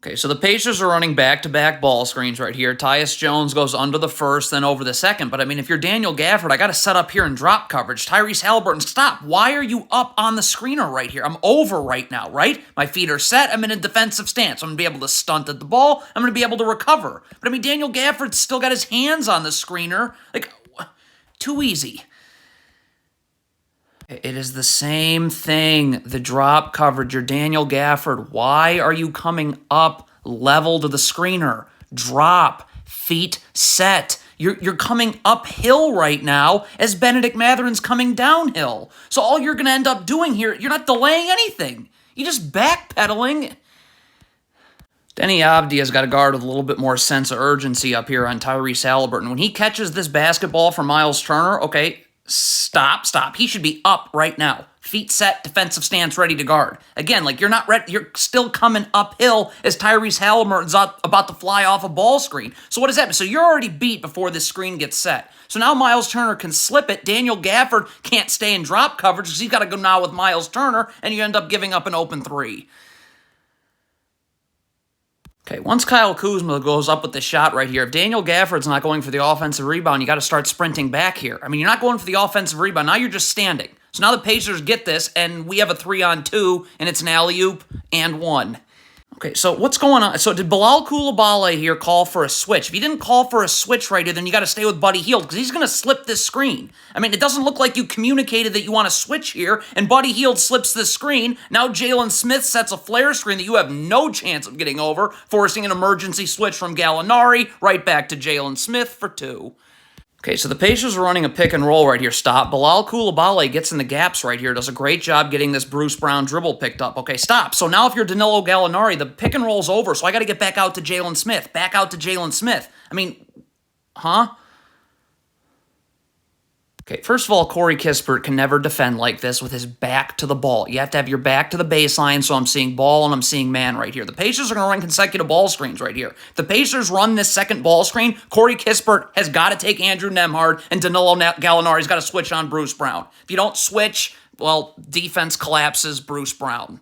Okay, so the Pacers are running back-to-back ball screens right here. Tyus Jones goes under the first, then over the second. But, I mean, if you're Daniel Gafford, I got to set up here and drop coverage. Tyrese Halliburton, stop. Why are you up on the screener right here? I'm over right now, right? My feet are set. I'm in a defensive stance. I'm going to be able to stunt at the ball. I'm going to be able to recover. But, I mean, Daniel Gafford's still got his hands on the screener. Like, too easy. It is the same thing, the drop coverage. You're Daniel Gafford. Why are you coming up level to the screener? Drop, feet set. You're coming uphill right now as Benedict Mathurin's coming downhill. So all you're going to end up doing here, you're not delaying anything. You're just backpedaling. Denny Avdia's got a guard with a little bit more sense of urgency up here on Tyrese Halliburton. When he catches this basketball from Miles Turner, okay, stop. He should be up right now. Feet set, defensive stance, ready to guard. Again, like you're not ready. You're still coming uphill as Tyrese Halliburton's about to fly off a ball screen. So what does that mean? So you're already beat before this screen gets set. So now Miles Turner can slip it. Daniel Gafford can't stay in drop coverage because he's got to go now with Miles Turner, and you end up giving up an open three. Okay, once Kyle Kuzma goes up with the shot right here, if Daniel Gafford's not going for the offensive rebound, you got to start sprinting back here. I mean, you're not going for the offensive rebound. Now you're just standing. So now the Pacers get this, and we have a 3-on-2, and it's an alley-oop and one. Okay, so what's going on? So did Bilal Coulibaly here call for a switch? If he didn't call for a switch right here, then you got to stay with Buddy Hield because he's going to slip this screen. I mean, it doesn't look like you communicated that you want to switch here, and Buddy Hield slips this screen. Now Jalen Smith sets a flare screen that you have no chance of getting over, forcing an emergency switch from Gallinari right back to Jalen Smith for two. Okay, so the Pacers are running a pick and roll right here. Stop. Bilal Coulibaly gets in the gaps right here. Does a great job getting this Bruce Brown dribble picked up. Okay, stop. So now if you're Danilo Gallinari, the pick and roll's over. So I got to get back out to Jalen Smith. Back out to Jalen Smith. I mean, huh? Okay, first of all, Corey Kispert can never defend like this with his back to the ball. You have to have your back to the baseline, so I'm seeing ball and I'm seeing man right here. The Pacers are going to run consecutive ball screens right here. If the Pacers run this second ball screen, Corey Kispert has got to take Andrew Nembhard, and Danilo Gallinari's got to switch on Bruce Brown. If you don't switch, well, defense collapses Bruce Brown.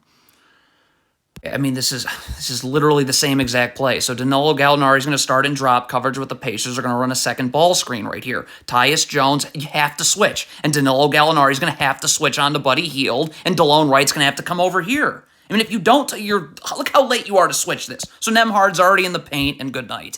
I mean, this is literally the same exact play. So Danilo Gallinari is going to start in drop coverage with the Pacers are going to run a second ball screen right here. Tyus Jones, you have to switch. And Danilo Gallinari is going to have to switch on to Buddy Hield. And DeLone Wright's going to have to come over here. I mean, if you don't, look how late you are to switch this. So Nembhard's already in the paint, and good night.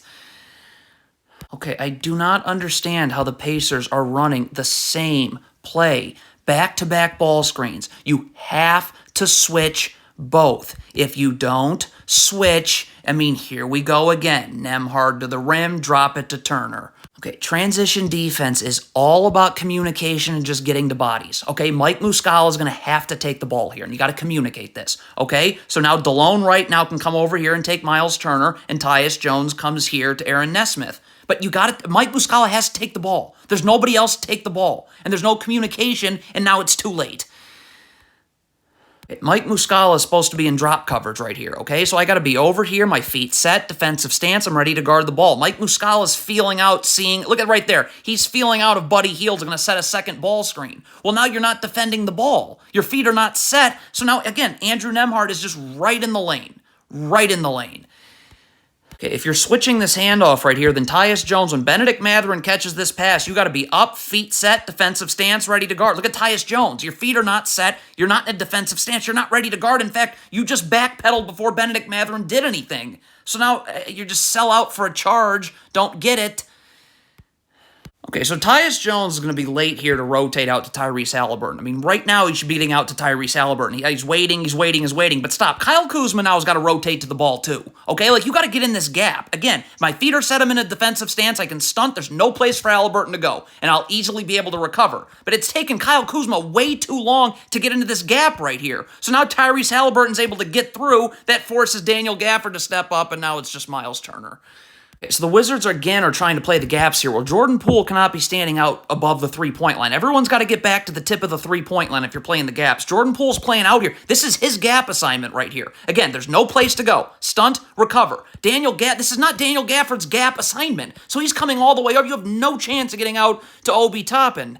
Okay, I do not understand how the Pacers are running the same play. Back-to-back ball screens. You have to switch both. If you don't switch, I mean, here we go again. Nembhard to the rim, drop it to Turner. Okay, transition defense is all about communication and just getting to bodies. Okay, Mike Muscala is going to have to take the ball here, and you got to communicate this. Okay, so now DeLone Wright now can come over here and take Miles Turner, and Tyus Jones comes here to Aaron Nesmith. But you got it. Mike Muscala has to take the ball. There's nobody else to take the ball, and there's no communication, and now it's too late. Mike Muscala is supposed to be in drop coverage right here, okay? So I got to be over here, my feet set, defensive stance, I'm ready to guard the ball. Mike Muscala is feeling out, look at right there. He's feeling out of Buddy Hield, going to set a second ball screen. Well, now you're not defending the ball. Your feet are not set. So now, again, Andrew Nembhard is just right in the lane. Right in the lane. Okay, if you're switching this handoff right here, then Tyus Jones, when Benedict Mathurin catches this pass, you got to be up, feet set, defensive stance, ready to guard. Look at Tyus Jones. Your feet are not set. You're not in a defensive stance. You're not ready to guard. In fact, you just backpedaled before Benedict Mathurin did anything. So now you just sell out for a charge, don't get it. Okay, so Tyus Jones is going to be late here to rotate out to Tyrese Halliburton. I mean, right now he should be getting out to Tyrese Halliburton. He's waiting, but stop. Kyle Kuzma now has got to rotate to the ball too. Okay, like you got to get in this gap. Again, my feet are set, I'm in a defensive stance, I can stunt, there's no place for Halliburton to go, and I'll easily be able to recover. But it's taken Kyle Kuzma way too long to get into this gap right here. So now Tyrese Halliburton's able to get through, that forces Daniel Gafford to step up, and now it's just Miles Turner. Okay, so the Wizards, again, are trying to play the gaps here. Well, Jordan Poole cannot be standing out above the three-point line. Everyone's got to get back to the tip of the three-point line if you're playing the gaps. Jordan Poole's playing out here. This is his gap assignment right here. Again, there's no place to go. Stunt, recover. This is not Daniel Gafford's gap assignment. So he's coming all the way up. You have no chance of getting out to Obi Toppin.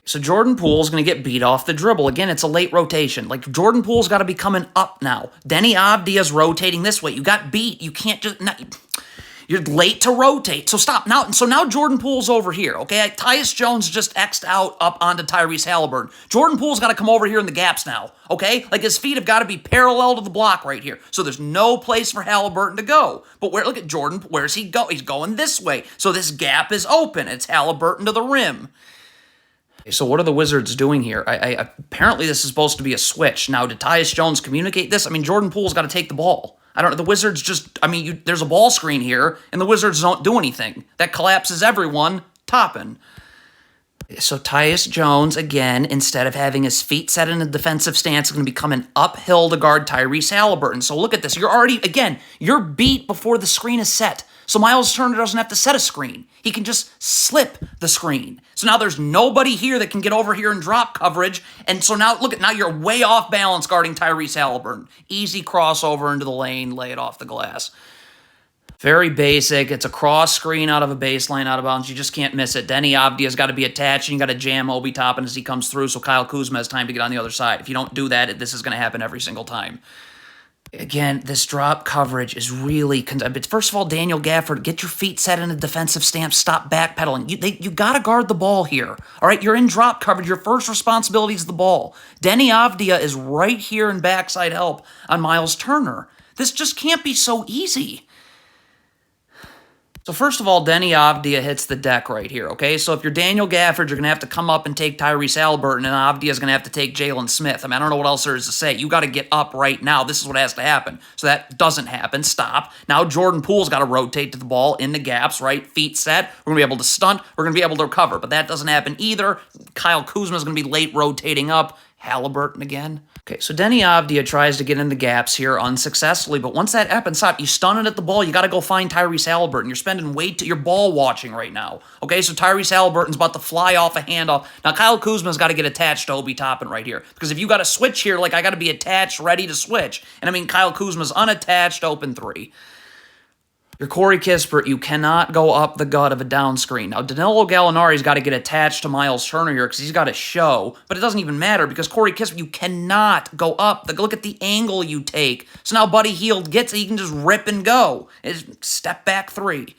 So Jordan Poole's going to get beat off the dribble. Again, it's a late rotation. Like, Jordan Poole's got to be coming up now. Denny Avdia's rotating this way. You got beat. You can't just... You're late to rotate, so stop. Now Jordan Poole's over here, okay? Tyus Jones just X'd out up onto Tyrese Halliburton. Jordan Poole's got to come over here in the gaps now, okay? Like, his feet have got to be parallel to the block right here, so there's no place for Halliburton to go. But look at Jordan, where's he go? He's going this way, so this gap is open. It's Halliburton to the rim. So what are the Wizards doing here? Apparently this is supposed to be a switch. Now, did Tyus Jones communicate this? I mean, Jordan Poole's got to take the ball. I don't know. The Wizards just, there's a ball screen here, and the Wizards don't do anything. That collapses everyone. Toppin. So Tyus Jones, again, instead of having his feet set in a defensive stance, is going to be coming uphill to guard Tyrese Halliburton. So look at this. You're beat before the screen is set. So Miles Turner doesn't have to set a screen. He can just slip the screen. So now there's nobody here that can get over here and drop coverage. And so now, now you're way off balance guarding Tyrese Halliburton. Easy crossover into the lane, lay it off the glass. Very basic. It's a cross screen out of a baseline, out of bounds. You just can't miss it. Denny Avdia's got to be attached, and you got to jam Obi Toppin as he comes through so Kyle Kuzma has time to get on the other side. If you don't do that, this is going to happen every single time. Again, this drop coverage is really... First of all, Daniel Gafford, get your feet set in a defensive stance. Stop backpedaling. You got to guard the ball here. All right, you're in drop coverage. Your first responsibility is the ball. Denny Avdia is right here in backside help on Miles Turner. This just can't be so easy. So first of all, Denny Avdia hits the deck right here, okay? So if you're Daniel Gafford, you're going to have to come up and take Tyrese Halliburton, and Avdia's going to have to take Jalen Smith. I don't know what else there is to say. You got to get up right now. This is what has to happen. So that doesn't happen. Stop. Now Jordan Poole's got to rotate to the ball in the gaps, right? Feet set. We're going to be able to stunt. We're going to be able to recover, but that doesn't happen either. Kyle Kuzma's going to be late rotating up. Halliburton again. Okay, so Denny Avdia tries to get in the gaps here unsuccessfully, but once that happens, stop. You stun it at the ball, you got to go find Tyrese Halliburton. You're spending you're ball watching right now. Okay, so Tyrese Halliburton's about to fly off a handoff. Now, Kyle Kuzma's got to get attached to Obi Toppin right here, because if you got to switch here, I got to be attached, ready to switch. And Kyle Kuzma's unattached, open three. You're Corey Kispert, you cannot go up the gut of a down screen. Now, Danilo Gallinari's got to get attached to Miles Turner here because he's got to show, but it doesn't even matter because Corey Kispert, you cannot go up. Look at the angle you take. So now Buddy Hield gets it, he can just rip and go. It's step back three.